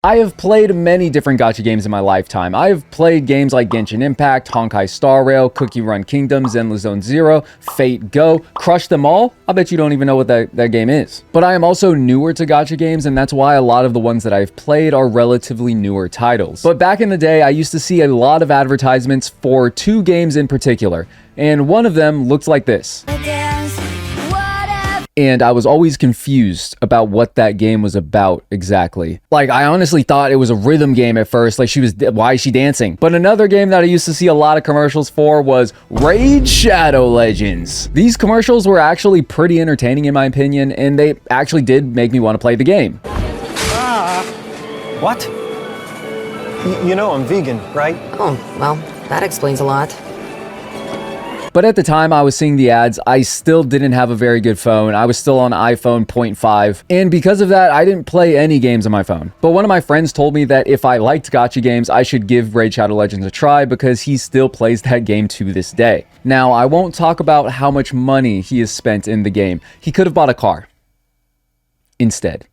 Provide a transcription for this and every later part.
I have played many different gacha games in my lifetime. I have played games like Genshin Impact, Honkai Star Rail, Cookie Run Kingdom, Zenless Zone Zero, Fate Go, crushed them all. I bet you don't even know what that game is. But I am also newer to gacha games, and that's why a lot of the ones that I've played are relatively newer titles. But back in the day, I used to see a lot of advertisements for two games in particular, and one of them looked like this. And I was always confused about what that game was about exactly. Like, I honestly thought it was a rhythm game at first, like why is she dancing? But another game that I used to see a lot of commercials for was Raid Shadow Legends. These commercials were actually pretty entertaining in my opinion, and they actually did make me want to play the game. What? You know I'm vegan, right? Oh, well, that explains a lot. But at the time I was seeing the ads, I still didn't have a very good phone. I was still on iPhone 0.5. And because of that, I didn't play any games on my phone. But one of my friends told me that if I liked gacha games, I should give Raid Shadow Legends a try because he still plays that game to this day. Now, I won't talk about how much money he has spent in the game. He could have bought a car instead.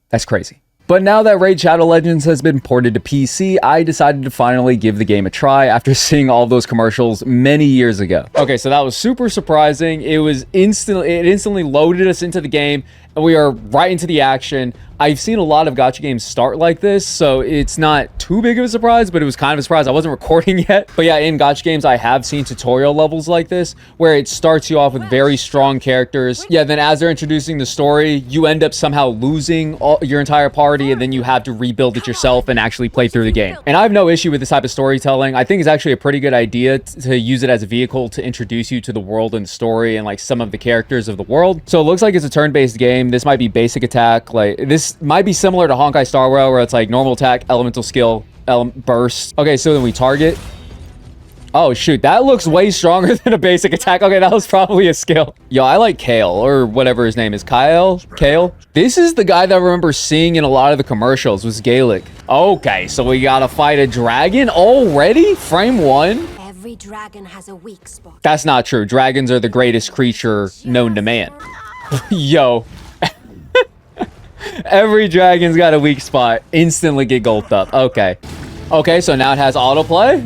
That's crazy. But now that Raid Shadow Legends has been ported to PC, I decided to finally give the game a try after seeing all those commercials many years ago. Okay, so that was super surprising. It instantly loaded us into the game, and we are right into the action. I've seen a lot of gacha games start like this, so it's not too big of a surprise, but it was kind of a surprise. I wasn't recording yet. But yeah, in gacha games, I have seen tutorial levels like this, where it starts you off with very strong characters. Yeah, then as they're introducing the story, you end up somehow losing your entire party, and then you have to rebuild it yourself and actually play through the game. And I have no issue with this type of storytelling. I think it's actually a pretty good idea to use it as a vehicle to introduce you to the world and story and like some of the characters of the world. So it looks like it's a turn-based game. This might be basic attack. Like this might be similar to Honkai Star Rail, where it's like normal attack, elemental skill, burst. Okay, so then we target. Oh shoot, that looks way stronger than a basic attack. Okay, that was probably a skill. Yo, I like Kale, or whatever his name is. Kale? This is the guy that I remember seeing in a lot of the commercials, was Galek. Okay, so we gotta fight a dragon already? Frame 1? Every dragon has a weak spot. That's not true. Dragons are the greatest creature known to man. Yo. Every dragon's got a weak spot. Instantly get gold up. Okay. Okay, so now it has autoplay.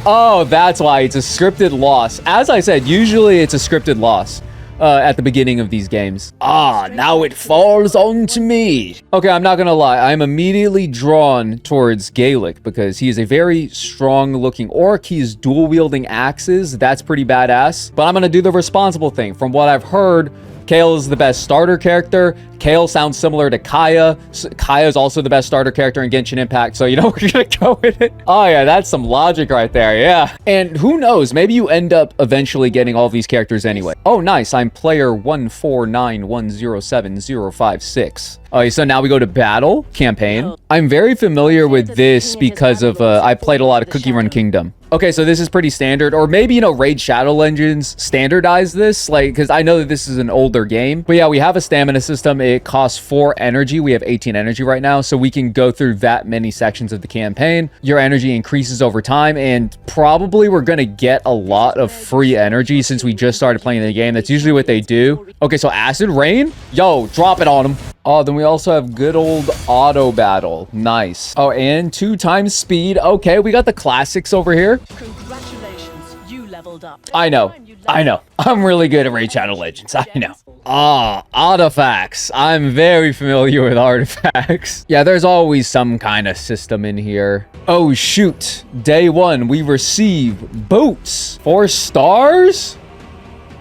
Oh, that's why it's a scripted loss. As I said, usually it's a scripted loss at the beginning of these games. Ah, now it falls onto me. Okay, I'm not gonna lie. I'm immediately drawn towards Galek because he is a very strong-looking orc. He's dual-wielding axes. That's pretty badass. But I'm gonna do the responsible thing. From what I've heard, Kale is the best starter character. Kale sounds similar to Kaya. Kaya is also the best starter character in Genshin Impact, so you know we're gonna go with it. Oh yeah, that's some logic right there, yeah. And who knows, maybe you end up eventually getting all of these characters anyway. Oh nice, I'm player 149107056. Okay, so now we go to battle campaign. I'm very familiar with this because of I played a lot of Cookie Run Kingdom. Okay, so this is pretty standard, or maybe, you know, Raid Shadow Legends standardize this, like, because I know that this is an older game. But yeah, we have a stamina system. It costs 4 energy. We have 18 energy right now, so we can go through that many sections of the campaign. Your energy increases over time, and probably we're going to get a lot of free energy since we just started playing the game. That's usually what they do. Okay, so Acid Rain? Yo, drop it on them. Oh, then we also have good old auto battle. Nice. Oh, and 2 times speed. Okay, we got the classics over here. Congratulations, you leveled up. I know. I'm really good at Raid Shadow Legends. I know. Ah, artifacts. I'm very familiar with artifacts. Yeah, there's always some kind of system in here. Oh, shoot. Day 1, we receive boots. 4 stars?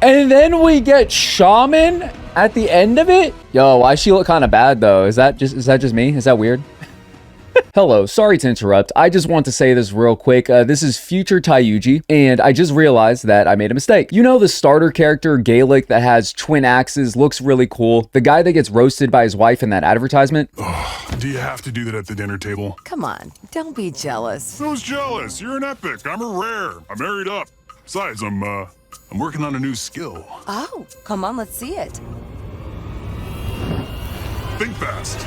And then we get Shaman at the end of it? Yo, why she look kind of bad though? Is that just me? Is that weird? Hello, sorry to interrupt. I just want to say this real quick. This is future Taiyuji, and I just realized that I made a mistake. You know the starter character, Galek, that has twin axes, looks really cool? The guy that gets roasted by his wife in that advertisement? Do you have to do that at the dinner table? Come on, don't be jealous. Who's jealous? You're an epic. I'm a rare. I'm married up. Besides, I'm working on a new skill. Oh, come on, let's see it. Think fast.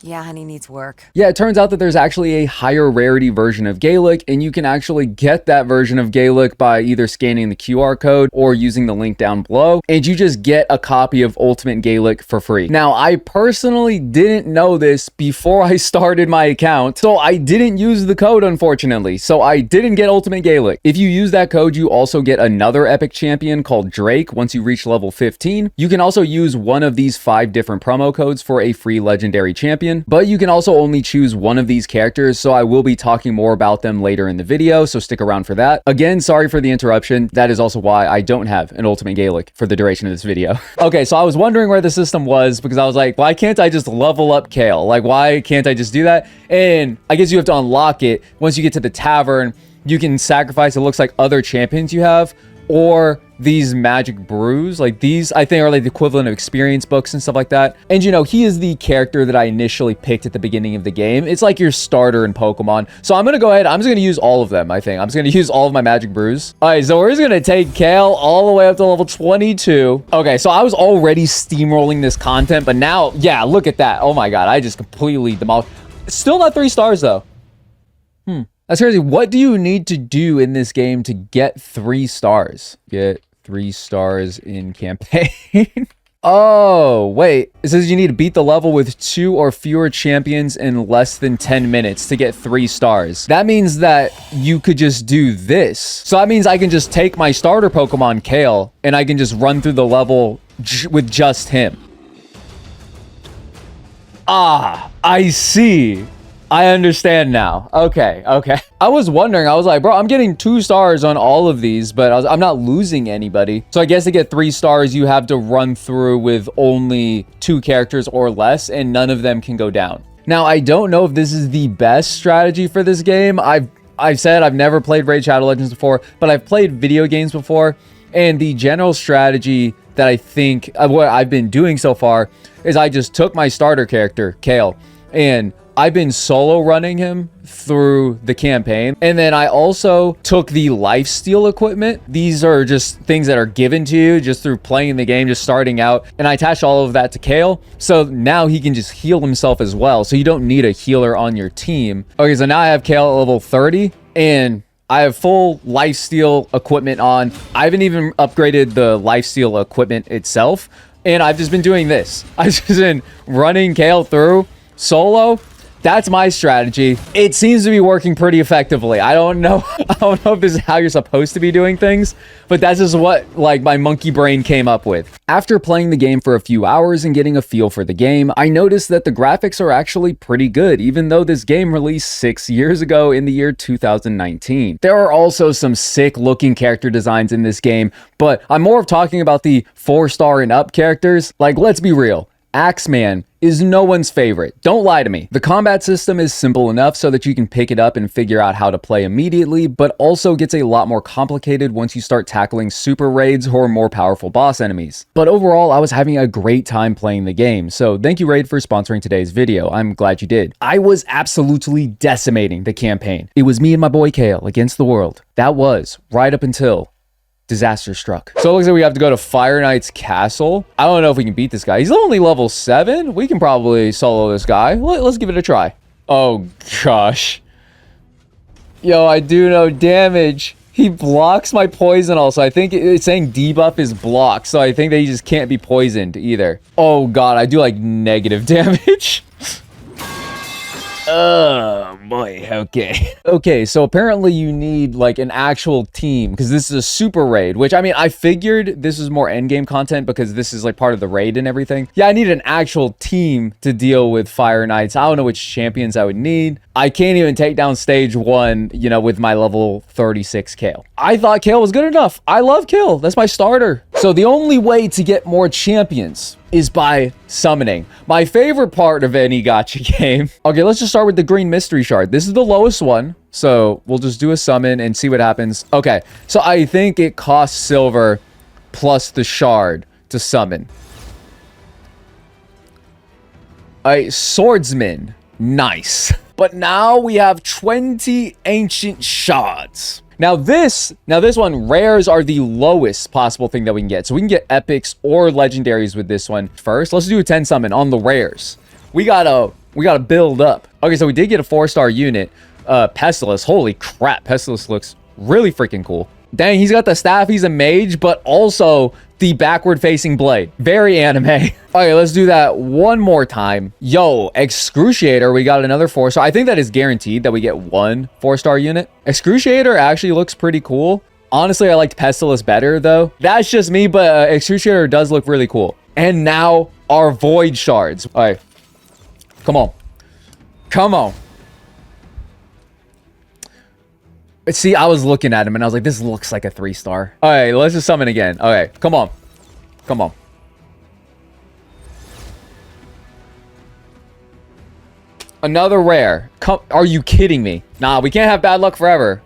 Yeah, honey needs work. Yeah, it turns out that there's actually a higher rarity version of Galek, and you can actually get that version of Galek by either scanning the QR code or using the link down below, and you just get a copy of Ultimate Galek for free. Now, I personally didn't know this before I started my account, so I didn't use the code, unfortunately, so I didn't get Ultimate Galek. If you use that code, you also get another epic champion called Drake once you reach level 15. You can also use one of these 5 different promo codes for a free legendary champion. But you can also only choose one of these characters, so I will be talking more about them later in the video, so stick around for that. Again, sorry for the interruption. That is also why I don't have an Ultimate Galek for the duration of this video. Okay, so I was wondering where the system was because I was like, why can't I just level up Kale? Like, why can't I just do that? And I guess you have to unlock it. Once you get to the tavern, you can sacrifice, it looks like, other champions you have, or these magic brews. Like, these I think are like the equivalent of experience books and stuff like that. And you know, he is the character that I initially picked at the beginning of the game. It's like your starter in Pokemon. So I'm gonna go ahead, I'm just gonna use all of them. I think I'm just gonna use all of my magic brews. All right, so we're just gonna take Kale all the way up to level 22. Okay, so I was already steamrolling this content, but now, yeah, look at that. Oh my god, I just completely demolished. Still not 3 stars though. That's crazy. What do you need to do in this game to get 3 stars? Get 3 stars in campaign. Oh, wait. It says you need to beat the level with 2 or fewer champions in less than 10 minutes to get 3 stars. That means that you could just do this. So that means I can just take my starter Pokemon, Kale, and I can just run through the level with just him. Ah, I see. I understand now. Okay. I was wondering, I was like, bro, I'm getting 2 stars on all of these, but I'm not losing anybody. So I guess to get 3 stars, you have to run through with only 2 characters or less, and none of them can go down. Now, I don't know if this is the best strategy for this game. I've said I've never played Raid Shadow Legends before, but I've played video games before, and the general strategy that I think what I've been doing so far is I just took my starter character, Kale, and I've been solo running him through the campaign. And then I also took the lifesteal equipment. These are just things that are given to you just through playing the game, just starting out. And I attached all of that to Kale. So now he can just heal himself as well. So you don't need a healer on your team. Okay, so now I have Kale at level 30 and I have full lifesteal equipment on. I haven't even upgraded the lifesteal equipment itself. And I've just been doing this. I've just been running Kale through solo. That's my strategy. It seems to be working pretty effectively. I don't know if this is how you're supposed to be doing things, but that's just what like my monkey brain came up with. After playing the game for a few hours and getting a feel for the game, I noticed that the graphics are actually pretty good, even though this game released 6 years ago in the year 2019. There are also some sick looking character designs in this game, but I'm more of talking about the 4-star and up characters. Like, let's be real. Axeman is no one's favorite. Don't lie to me. The combat system is simple enough so that you can pick it up and figure out how to play immediately, but also gets a lot more complicated once you start tackling super raids or more powerful boss enemies. But overall, I was having a great time playing the game, so thank you Raid for sponsoring today's video. I'm glad you did. I was absolutely decimating the campaign. It was me and my boy Kale against the world. That was right up until disaster struck. So it looks like we have to go to Fire Knight's castle. I don't know if we can beat this guy. He's only level 7. We can probably solo this guy. Let's give it a try. Oh gosh. Yo, I do no damage. He blocks my poison also. I think it's saying debuff is blocked, so I think that he just can't be poisoned either. Oh god, I do like negative damage. Oh boy, okay. Okay, so apparently you need like an actual team because this is a super raid, which I mean, I figured this is more endgame content because this is like part of the raid and everything. Yeah, I need an actual team to deal with Fire Knights. I don't know which champions I would need. I can't even take down stage 1, you know, with my level 36 Kale. I thought Kale was good enough. I love Kale. That's my starter. So the only way to get more champions is by summoning. My favorite part of any gacha game. Okay, let's just start with the green mystery shard. This is the lowest one. So we'll just do a summon and see what happens. Okay, so I think it costs silver plus the shard to summon. A swordsman. Nice. But now we have 20 ancient shards. Now this one, rares are the lowest possible thing that we can get. So we can get epics or legendaries with this one. First, let's do a 10 summon on the rares. We got a We got to build up. Okay, so we did get a 4-star unit. Pestilus. Holy crap. Pestilus looks really freaking cool. Dang, he's got the staff. He's a mage, but also the backward-facing blade. Very anime. Okay, let's do that one more time. Yo, Excruciator. We got another 4-star. I think that is guaranteed that we get one 4-star unit. Excruciator actually looks pretty cool. Honestly, I liked Pestilus better, though. That's just me, but Excruciator does look really cool. And now our Void Shards. All right. Come on. Come on. See, I was looking at him and I was like, this looks like a 3-star. All right, let's just summon again. Okay, come on. Come on. Another rare. Come, are you kidding me? Nah, we can't have bad luck forever.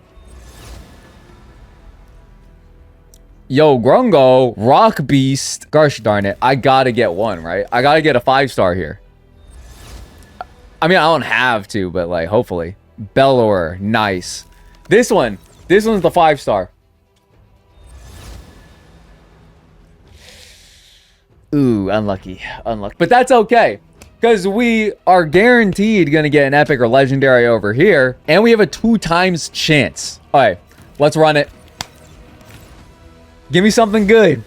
Yo, Grungo, Rock Beast. Gosh darn it. I gotta get one, right? I gotta get a 5-star here. I mean, I don't have to, but like, hopefully. Bellower, nice. This one's the 5-star. Ooh, unlucky. Unlucky. But that's okay. Because we are guaranteed going to get an epic or legendary over here. And we have a 2x chance. All right, let's run it. Give me something good.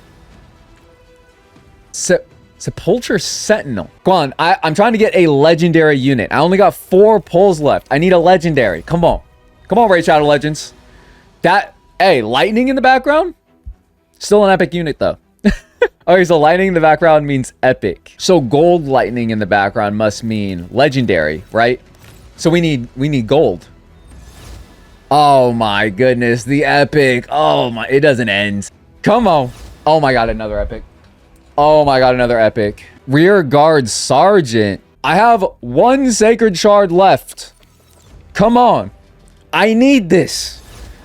Sepulture Sentinel. Come on, I'm trying to get a legendary unit. I only got 4 pulls left. I need a legendary. Come on. Come on, Raid Shadow Legends. Hey, lightning in the background? Still an epic unit, though. Okay, so lightning in the background means epic. So gold lightning in the background must mean legendary, right? So we need gold. Oh my goodness, the epic. Oh my, it doesn't end. Come on. Oh my god, another epic. Oh my god, another epic. Rear Guard Sergeant. I have 1 Sacred Shard left. Come on. I need this.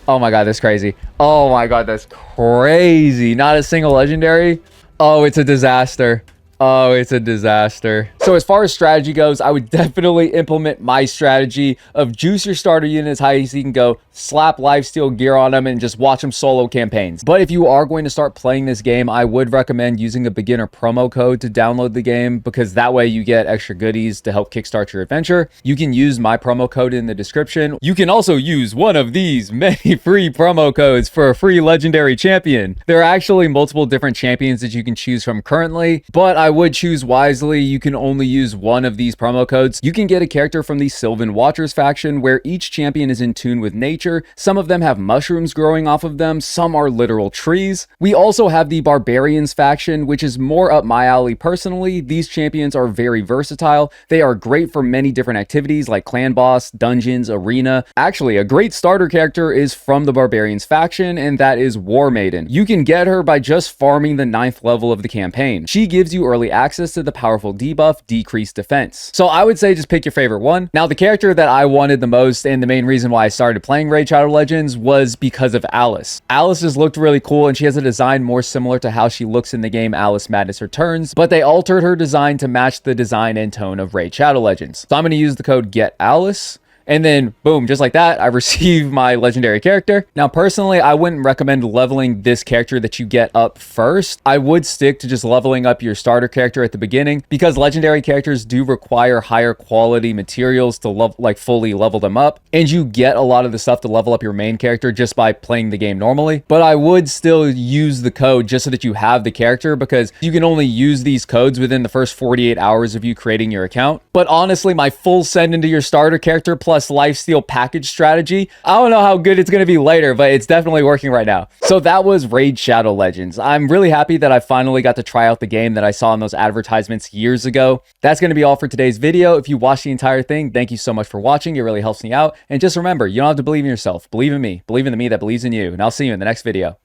Oh my god, that's crazy. Oh my god, that's crazy. Not a single legendary. Oh, it's a disaster. Oh, it's a disaster. So as far as strategy goes, I would definitely implement my strategy of juice your starter unit as high as you can go, slap lifesteal gear on them, and just watch them solo campaigns. But if you are going to start playing this game, I would recommend using a beginner promo code to download the game, because that way you get extra goodies to help kickstart your adventure. You can use my promo code in the description. You can also use one of these many free promo codes for a free legendary champion. There are actually multiple different champions that you can choose from currently, but I would choose wisely. You can only use one of these promo codes. You can get a character from the Sylvan Watchers faction, where each champion is in tune with nature. Some of them have mushrooms growing off of them, some are literal trees. We also have the Barbarians faction, which is more up my alley personally. These champions are very versatile. They are great for many different activities like clan boss, dungeons, arena. Actually, a great starter character is from the Barbarians faction, and that is War Maiden. You can get her by just farming the 9th level of the campaign. She gives you early access to the powerful debuff, decreased defense. So I would say just pick your favorite one. Now, the character that I wanted the most, and the main reason why I started playing Raid Shadow Legends, was because of Alice. Alice just looked really cool, and she has a design more similar to how she looks in the game Alice Madness Returns, but they altered her design to match the design and tone of Raid Shadow Legends. So I'm going to use the code GETALICE. And then, boom, just like that, I received my legendary character. Now, personally, I wouldn't recommend leveling this character that you get up first. I would stick to just leveling up your starter character at the beginning, because legendary characters do require higher quality materials to fully level them up. And you get a lot of the stuff to level up your main character just by playing the game normally. But I would still use the code just so that you have the character, because you can only use these codes within the first 48 hours of you creating your account. But honestly, my full send into your starter character plus lifesteal package strategy, I don't know how good it's going to be later, but it's definitely working right now. So that was Raid Shadow Legends. I'm really happy that I finally got to try out the game that I saw in those advertisements years ago. That's going to be all for today's video. If you watched the entire thing, thank you so much for watching. It really helps me out. And just remember, you don't have to believe in yourself. Believe in me. Believe in the me that believes in you. And I'll see you in the next video.